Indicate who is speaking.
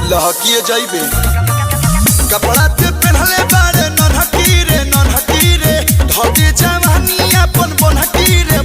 Speaker 1: लहकिए जाइबे कपड़ा ते पहनले बारे ननहकी रे धके जवानी अपन बनहकी रे